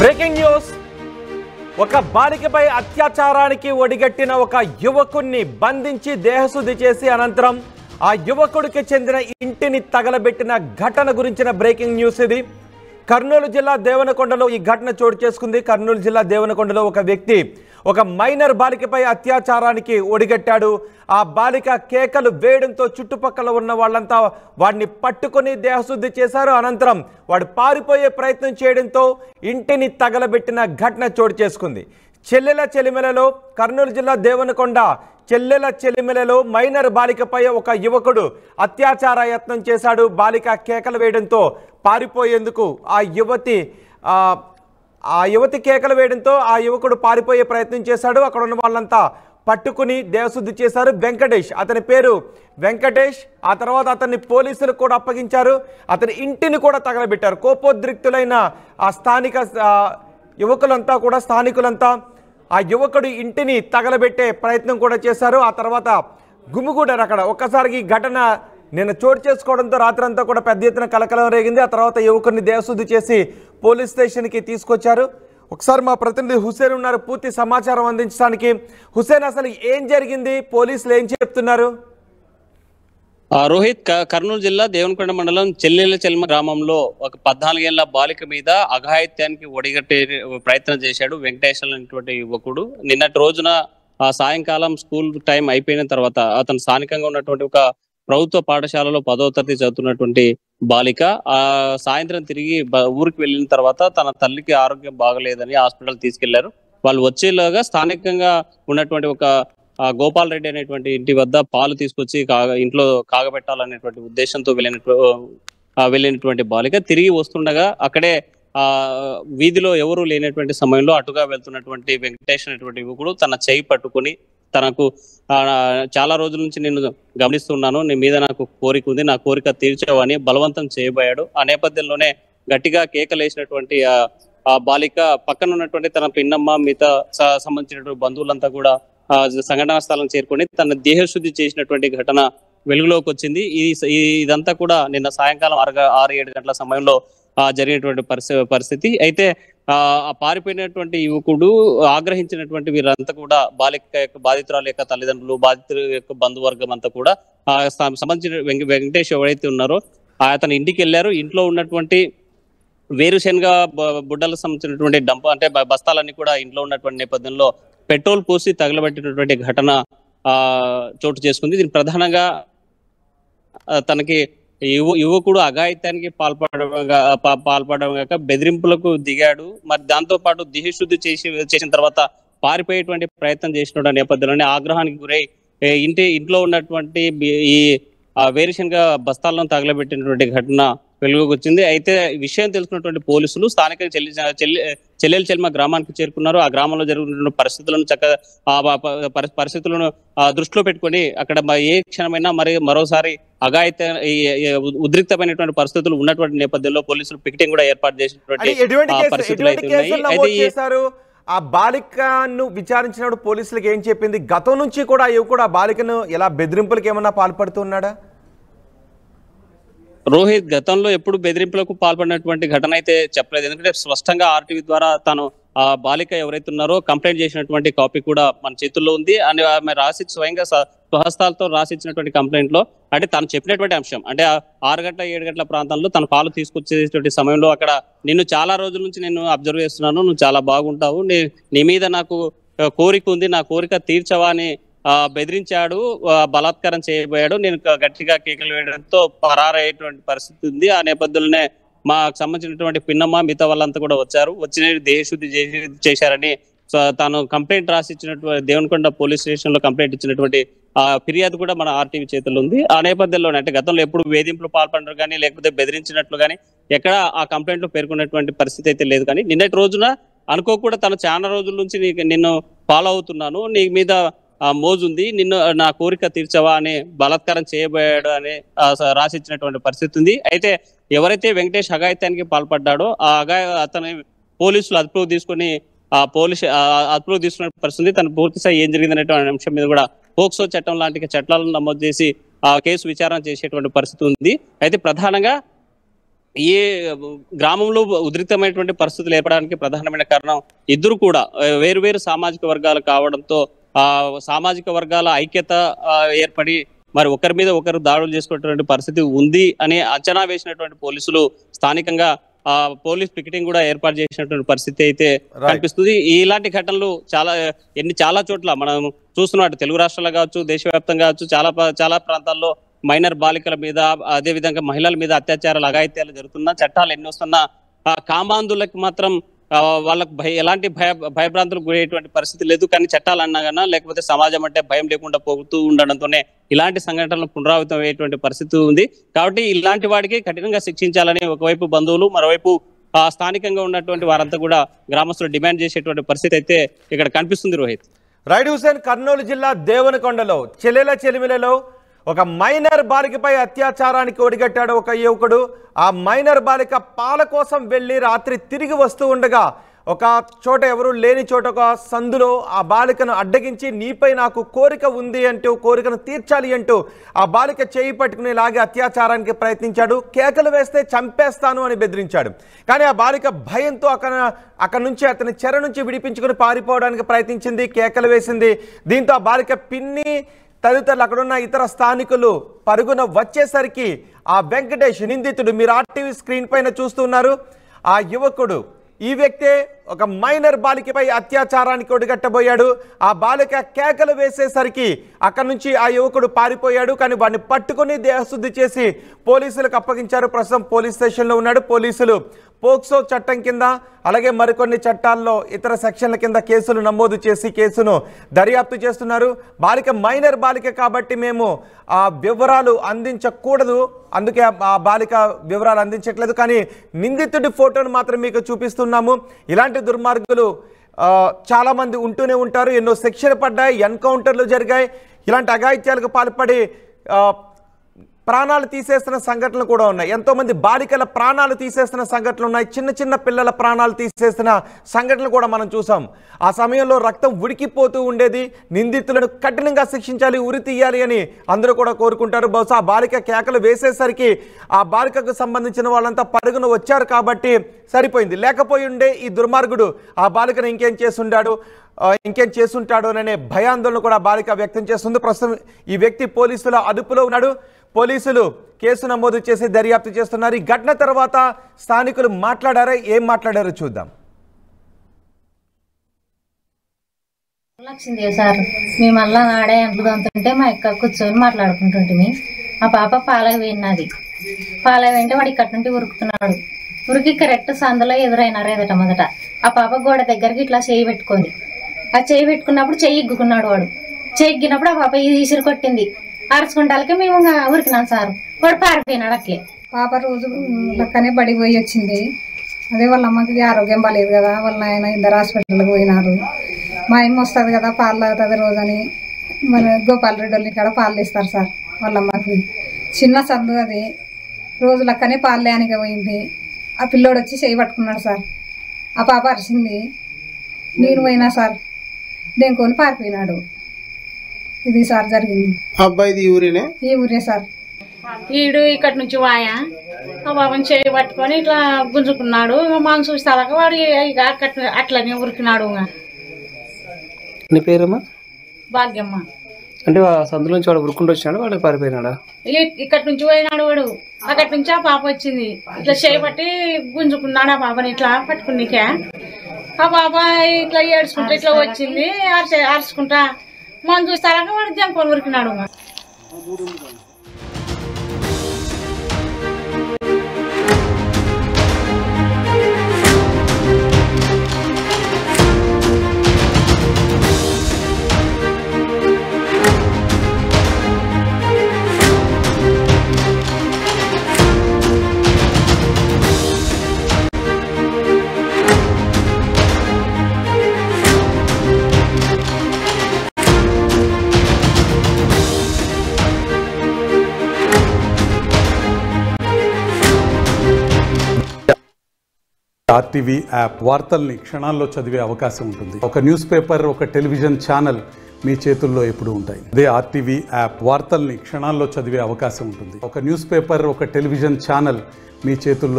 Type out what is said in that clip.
Breaking news. ఒక బాలికపై అత్యాచారానికి ఒడిగట్టిన ఒక యువకుణ్ణి బంధించి దేహశుద్ధి చేసి అనంతరం ఆ యువకుడికి చెందిన ఇంటిని తగలబెట్టిన ఘటన గురించిన బ్రేకింగ్ న్యూస్ ఇది. కర్నూలు జిల్లా దేవనకొండలో ఈ ఘటన చోటు చేసుకుంది. కర్నూలు జిల్లా దేవనకొండలో ఒక వ్యక్తి ఒక మైనర్ బాలికపై అత్యాచారానికి ఒడిగట్టాడు. ఆ బాలిక కేకలు వేయడంతో చుట్టుపక్కల ఉన్న వాళ్ళంతా వాడిని పట్టుకొని దేహశుద్ధి చేశారు. అనంతరం వాడు పారిపోయే ప్రయత్నం చేయడంతో ఇంటిని తగలబెట్టిన ఘటన చోటు చేసుకుంది. చెల్లెల చెలిమెలలో కర్నూలు జిల్లా దేవనకొండ చెల్లెల చెలిమెలలో మైనర్ బాలికపై ఒక యువకుడు అత్యాచార యత్నం చేశాడు. బాలిక కేకలు వేయడంతో పారిపోయేందుకు ఆ యువతి కేకలు వేయడంతో ఆ యువకుడు పారిపోయే ప్రయత్నం చేశాడు. అక్కడ ఉన్న వాళ్ళంతా పట్టుకుని దేవశుద్ధి చేశారు. వెంకటేష్, అతని పేరు వెంకటేష్. ఆ తర్వాత అతన్ని పోలీసులకు కూడా అప్పగించారు. అతని ఇంటిని కూడా తగలబెట్టారు. కోపోద్రిక్తులైన ఆ స్థానికులంతా ఆ యువకుడి ఇంటిని తగలబెట్టే ప్రయత్నం కూడా చేశారు. ఆ తర్వాత గుమిగూడారు అక్కడ. ఒక్కసారికి ఘటన నిన్న చోటు చేసుకోవడంతో రాత్రంతా కూడా పెద్ద ఎత్తున కలకలం రేగింది. ఆ తర్వాత యువకుడిని దేవశుద్ధి చేసి పోలీస్ స్టేషన్కి తీసుకొచ్చారు. ఒకసారి మా ప్రతినిధి హుసేన్ ఉన్నారు పూర్తి సమాచారం అందించడానికి. హుసేన్, అసలు ఏం జరిగింది? పోలీసులు ఏం చెప్తున్నారు? రోహిత్, కర్నూలు జిల్లా దేవనకొండ మండలం చెల్లెల చెల్మ గ్రామంలో ఒక 14 ఏళ్ల బాలిక మీద అఘాయిత్యానికి ఒడిగట్టే ప్రయత్నం చేశాడు వెంకటేష్ అనేటువంటి యువకుడు. నిన్నటి రోజున సాయంకాలం స్కూల్ టైం అయిపోయిన తర్వాత అతను స్థానికంగా ఉన్నటువంటి ఒక ప్రభుత్వ పాఠశాలలో 10వ తరగతి చదువుతున్నటువంటి బాలిక సాయంత్రం తిరిగి ఊరికి వెళ్ళిన తర్వాత తన తల్లికి ఆరోగ్యం బాగలేదని హాస్పిటల్ తీసుకెళ్లారు. వాళ్ళు వచ్చేలాగా స్థానికంగా ఉన్నటువంటి ఒక గోపాల్ రెడ్డి అనేటువంటి ఇంటి వద్ద పాలు తీసుకొచ్చి ఇంట్లో కాగబెట్టాలనేటువంటి ఉద్దేశంతో వెళ్ళినటువంటి బాలిక తిరిగి వస్తుండగా అక్కడే వీధిలో ఎవరు లేనటువంటి సమయంలో అటుగా వెళ్తున్నటువంటి వెంకటేష్ అనేటువంటి యువకుడు తన చేయి పట్టుకుని తనకు చాలా రోజుల నుంచి నేను గమనిస్తున్నాను, నీ మీద నాకు కోరిక ఉంది, నా కోరిక తీర్చావని బలవంతం చేయబోయాడు. ఆ నేపథ్యంలోనే గట్టిగా కేకలేసినటువంటి ఆ బాలిక పక్కన ఉన్నటువంటి తన పిన్నమ్మ మిగతా సంబంధించినటువంటి బంధువులంతా కూడా సంఘటనా స్థలం చేరుకొని తన దేహశుద్ధి చేసినటువంటి ఘటన వెలుగులోకి వచ్చింది. ఇదంతా కూడా నిన్న సాయంకాలం 6-7 గంటల సమయంలో జరిగినటువంటి పరిస్థితి. అయితే పారిపోయినటువంటి యువకుడు ఆగ్రహించినటువంటి వీరంతా కూడా బాలిక యొక్క బాధితురాల యొక్క తల్లిదండ్రులు, బాధితుల యొక్క బంధువర్గం అంతా కూడా సంబంధించిన వెంకటేష్ ఎవరైతే ఉన్నారో అతని ఇంటికి వెళ్ళారు. ఇంట్లో ఉన్నటువంటి వేరుశెనగ బుడ్డలకు సంబంధించినటువంటి అంటే బస్తాలన్నీ కూడా ఇంట్లో ఉన్నటువంటి నేపథ్యంలో పెట్రోల్ పోసి తగలబెట్టినటువంటి ఘటన చోటు చేసుకుంది. దీని ప్రధానంగా తనకి యువకుడు అఘాయిత్యానికి పాల్పడడం కాక బెదిరింపులకు దిగాడు. మరి దాంతో పాటు దేహశుద్ధి చేసిన తర్వాత పారిపోయేటువంటి ప్రయత్నం చేసిన నేపథ్యంలోనే ఆగ్రహానికి గురై ఇంట్లో ఉన్నటువంటి ఈ వేరుశెనగ బస్తాలను తగలబెట్టినటువంటి ఘటన వెలుగుకు వచ్చింది. అయితే విషయం తెలుసుకున్నటువంటి పోలీసులు స్థానిక చెల్లెల చెల్మ గ్రామానికి చేరుకున్నారు. ఆ గ్రామంలో జరుగుతున్న పరిస్థితులను దృష్టిలో పెట్టుకొని అక్కడ ఏ క్షణమైనా మరోసారి ఉద్రిక్తమైనటువంటి పరిస్థితులు ఉన్నటువంటి నేపథ్యంలో పోలీసులు పికెటింగ్ కూడా ఏర్పాటు చేసినటువంటి పరిస్థితులు అయితే ఆ బాలికను విచారించినప్పుడు పోలీసులకు ఏం చెప్పింది? గతం నుంచి కూడా యువకుడు ఆ బాలికను ఎలా బెదిరింపులకు ఏమన్నా పాల్పడుతున్నాడా? రోహిత్, గతంలో ఎప్పుడు బెదిరింపులకు పాల్పడినటువంటి ఘటన అయితే చెప్పలేదు. ఎందుకంటే స్పష్టంగా ఆర్టీవీ ద్వారా తాను ఆ బాలిక ఎవరైతే ఉన్నారో కంప్లైంట్ చేసినటువంటి కాపీ కూడా మన చేతుల్లో ఉంది అని ఆమె స్వయంగా స్వహస్తాలతో రాసిచ్చినటువంటి కంప్లైంట్ లో అంటే తను చెప్పినటువంటి అంశం అంటే 6 గంటల 7 గంటల ప్రాంతంలో తన పాలు తీసుకొచ్చేటువంటి సమయంలో అక్కడ నిన్ను చాలా రోజుల నుంచి నేను అబ్జర్వ్ చేస్తున్నాను, నువ్వు చాలా బాగుంటావు, నీ మీద నాకు కోరిక ఉంది, నా కోరిక తీర్చవా అని బెదిరించాడు, బలాత్కారం చేయబోయాడు. నేను గట్టిగా కేకలు వేయడంతో పరారయ్యేటువంటి పరిస్థితి ఉంది. ఆ నేపథ్యంలోనే మాకు సంబంధించినటువంటి పిన్నమ్మ మిగతా వాళ్ళంతా కూడా వచ్చి దేహశుద్ధి చేశారని తాను కంప్లైంట్ రాసిచ్చినటువంటి దేవనకొండ పోలీస్ స్టేషన్ లో కంప్లైంట్ ఇచ్చినటువంటి ఫిర్యాదు కూడా మన ఆర్టీవీ చేతుల్లో ఉంది. ఆ నేపథ్యంలోనే అంటే గతంలో ఎప్పుడు వేధింపులు పాల్పడరు కానీ లేకపోతే బెదిరించినట్లు కానీ ఎక్కడ ఆ కంప్లైంట్ లో పేర్కొన్నటువంటి పరిస్థితి అయితే లేదు. కానీ నిన్నటి రోజున అనుకోకుండా తను చాలా రోజుల నుంచి నిన్ను ఫాలో అవుతున్నాను, నీ మీద మోజుంది, నిన్ను నా కోరిక తీర్చవా అని బలాత్కారం చేయబోయాడు అని రాసిచ్చినటువంటి పరిస్థితి ఉంది. అయితే ఎవరైతే వెంకటేష్ అఘాయిత్యానికి పాల్పడ్డాడో అతని పోలీసులు అదుపులోకి తీసుకుని అదుపులోకి తీసుకున్న పరిస్థితి. తన పూర్తిస్థాయి ఏం జరిగిందనేటువంటి అంశం మీద కూడా పోక్సో చట్టం లాంటి చట్టాలను నమోదు చేసి కేసు విచారణ చేసేటువంటి పరిస్థితి ఉంది. అయితే ప్రధానంగా ఈ గ్రామంలో ఉద్రిక్తమైనటువంటి పరిస్థితులు ఏర్పడడానికి ప్రధానమైన కారణం ఇద్దరు కూడా వేరు వేరు సామాజిక వర్గాలు కావడంతో ఆ సామాజిక వర్గాల ఐక్యత ఏర్పడి మరి ఒకరి మీద ఒకరు దాడులు చేసుకునేటువంటి పరిస్థితి ఉంది అని అంచనా వేసినటువంటి పోలీసులు స్థానికంగా పోలీస్ పికెటింగ్ కూడా ఏర్పాటు చేసినటువంటి పరిస్థితి అయితే కనిపిస్తుంది. ఇలాంటి ఘటనలు చాలా చోట్ల మనం చూస్తున్నట్టు తెలుగు రాష్ట్రాల్లో కావచ్చు, దేశవ్యాప్తంగా కావచ్చు, చాలా ప్రాంతాల్లో మైనర్ బాలికల మీద అదే విధంగా మహిళల మీద అత్యాచారాలు అఘాయిత్యాలు జరుగుతున్నా, చట్టాలు ఎన్ని వస్తున్నా కామాంధులకు మాత్రం వాళ్ళకు ఎలాంటి భయభ్రాంతులకు గురయ్యేటువంటి పరిస్థితి లేదు. కానీ చట్టాలు అన్నాగన్నా లేకపోతే సమాజం అంటే భయం లేకుండా పోతూ ఉండడంతోనే ఇలాంటి సంఘటనలు పునరావృతం అయ్యేటువంటి పరిస్థితి ఉంది. కాబట్టి ఇలాంటి వాడికి కఠినంగా శిక్షించాలని ఒకవైపు బంధువులు, మరోవైపు స్థానికంగా ఉన్నటువంటి వారంతా కూడా గ్రామస్తులు డిమాండ్ చేసేటువంటి పరిస్థితి అయితే ఇక్కడ కనిపిస్తుంది. రోహిత్. రైట్ హుసేన్, కర్నూలు జిల్లా దేవనకొండలో చెల్లెల చెలిమిలలో ఒక మైనర్ బాలికపై అత్యాచారానికి ఒడిగట్టాడు ఒక యువకుడు. ఆ మైనర్ బాలిక పాల కోసం వెళ్ళి రాత్రి తిరిగి వస్తూ ఉండగా ఒక చోట ఎవరు లేని చోట ఒక సందులో ఆ బాలికను అడ్డగించి నీపై నాకు కోరిక ఉంది అంటూ, కోరికను తీర్చాలి అంటూ ఆ బాలిక చేయి పట్టుకుని లాగి అత్యాచారానికి ప్రయత్నించాడు. కేకలు వేస్తే చంపేస్తాను అని బెదిరించాడు. కానీ ఆ బాలిక భయంతో అక్కడి నుంచి అతని చెర నుంచి విడిపించుకుని పారిపోవడానికి ప్రయత్నించింది, కేకలు వేసింది. దీంతో ఆ బాలిక పిన్ని తదితరులు అక్కడున్న ఇతర స్థానికులు పరుగున వచ్చేసరికి ఆ వెంకటేష్ నిందితుడు, మీరు ఆర్టీవీ స్క్రీన్ పైన చూస్తున్నారు, ఆ యువకుడు ఈ వ్యక్తే ఒక మైనర్ బాలికపై అత్యాచారానికి ఒడిగట్టబోయాడు. ఆ బాలిక కేకలు వేసేసరికి అక్కడి నుంచి ఆ యువకుడు పారిపోయాడు. కానీ వాడిని పట్టుకుని దేహశుద్ధి చేసి పోలీసులకు అప్పగించారు. ప్రస్తుతం పోలీస్ స్టేషన్లో ఉన్నాడు. పోలీసులు పోక్సో చట్టం కింద అలాగే మరికొన్ని చట్టాల్లో ఇతర సెక్షన్ల కింద కేసులు నమోదు చేసి కేసును దర్యాప్తు చేస్తున్నారు. బాలిక మైనర్ బాలిక కాబట్టి మేము ఆ వివరాలు అందించకూడదు, అందుకే ఆ బాలిక వివరాలు అందించట్లేదు. కానీ నిందితుడి ఫోటోను మాత్రం మీకు చూపిస్తున్నాము. ఇలాంటి దుర్మార్గులు చాలా మంది ఉంటూనే ఉంటారు. ఎన్నో శిక్షలు పడ్డాయి, ఎన్కౌంటర్లు జరిగాయి. ఇలాంటి అఘాయిత్యాలకు పాల్పడి ప్రాణాలు తీసేస్తున్న సంఘటనలు కూడా ఉన్నాయి. ఎంతోమంది బాలికల ప్రాణాలు తీసేస్తున్న సంఘటనలు ఉన్నాయి. చిన్న చిన్న పిల్లల ప్రాణాలు తీసేస్తున్న సంఘటనలు కూడా మనం చూసాం. ఆ సమయంలో రక్తం ఉడికిపోతూ ఉండేది. నిందితులను కఠినంగా శిక్షించాలి, ఉరి తీయాలి అని అందరూ కూడా కోరుకుంటారు. బహుశా ఆ బాలిక కేకలు వేసేసరికి ఆ బాలికకు సంబంధించిన వాళ్ళంతా పరుగున వచ్చారు కాబట్టి సరిపోయింది. లేకపోయి ఉండే ఈ దుర్మార్గుడు ఆ బాలికను ఇంకేం చేసుంటాడు అనే భయాందోళన కూడా బాలిక వ్యక్తం చేస్తుంది. ప్రస్తుతం ఈ వ్యక్తి పోలీసుల అదుపులో ఉన్నాడు. పోలీసులు కేసు నమోదు చేసి దర్యాప్తు చేస్తున్నారు. ఈ ఘటన తర్వాత స్థానికులు ఏం మాట్లాడారో చూద్దాం. లక్ష్మీదేవి సార్, మేము మళ్ళా ఆడే అంట్లు అంతుంటే మా అక్క కూర్చొని మాట్లాడుకుంటుంటే ఆ పాప పాలకు పోయినది. పాలకు పోయింటే వాడు ఇక్కడి నుండి ఉరుకుతున్నాడు. ఉరికి కరెక్ట్ సందులో ఎదురైనారు ఎదట. మొదట ఆ పాప గోడ దగ్గరికి ఇట్లా చేయి పెట్టుకుంది. ఆ చేయి పెట్టుకున్నప్పుడు చెయ్యి ఇగ్గుకున్నాడు. వాడు చెయ్యి ఇగ్గినప్పుడు ఆ పాప ఇది ఈసిరి కొట్టింది. అరుచుకుంటాలకే మేము ఉరికినాం సార్. వాడు పారిపోయినాడు. అట్లే పాప రోజు లక్కనే బడికి పోయి వచ్చింది. అదే వాళ్ళ అమ్మకి ఆరోగ్యం బాగాలేదు కదా, వాళ్ళ ఆయన ఇద్దరు హాస్పిటల్కి పోయినారు. మా అమ్మ వస్తుంది కదా పాలు తాగుతుంది రోజని, మన గోపాల్ రెడ్డి వాళ్ళ ఇక్కడ పాలు ఇస్తారు సార్. వాళ్ళ అమ్మకి చిన్న సందు అది. రోజు లక్కనే పాలు లేనికి పోయింది. ఆ పిల్లోడు వచ్చి చేయి పట్టుకున్నాడు సార్. ఆ పాప అరిచింది. నేను పోయినా సార్, దేనికొని పారిపోయినాడు. ఇది సార్ జరిగింది. అబ్బాయిది ఈ ఊరే సార్. ఈడు ఇక్కడి నుంచి వాయా ఆ బాబుని చేయి పట్టుకొని ఇట్లా గుంజుకున్నాడు. మనం చూస్తాక వాడు ఇక అట్లనే ఉరికినాడు. నీ పేరమ్మా? భాగ్యమ్మ. అంటే సందులో నుంచి వాడు ఉరుకుంటూ వచ్చినాడు, వాడు పారిపోయినాడా? ఇక్కడి నుంచి పోయినాడు వాడు. అక్కడి నుంచి ఆ పాప వచ్చింది. ఇట్లా చేయి పట్టి గుంజుకున్నాడు ఆ పాపని ఇట్లా పట్టుకునికే. ఆ పాప ఇట్లా ఏడ్చుకుంటా ఇట్లా వచ్చింది. అరుచుకుంటా మనం చూస్తాక వాడు దెంకొని ఉరికినాడు. ఆర్టీవీ యాప్ వార్తల్ని క్షణాల్లో చదివే అవకాశం ఉంటుంది. ఒక న్యూస్ పేపర్, ఒక టెలివిజన్ ఛానల్ మీ చేతుల్లో ఎప్పుడు ఉంటాయి. అదే ఆర్టీవీ యాప్ వార్తల్ని క్షణాల్లో చదివే అవకాశం ఉంటుంది. ఒక న్యూస్ పేపర్, ఒక టెలివిజన్ ఛానల్ మీ చేతుల్లో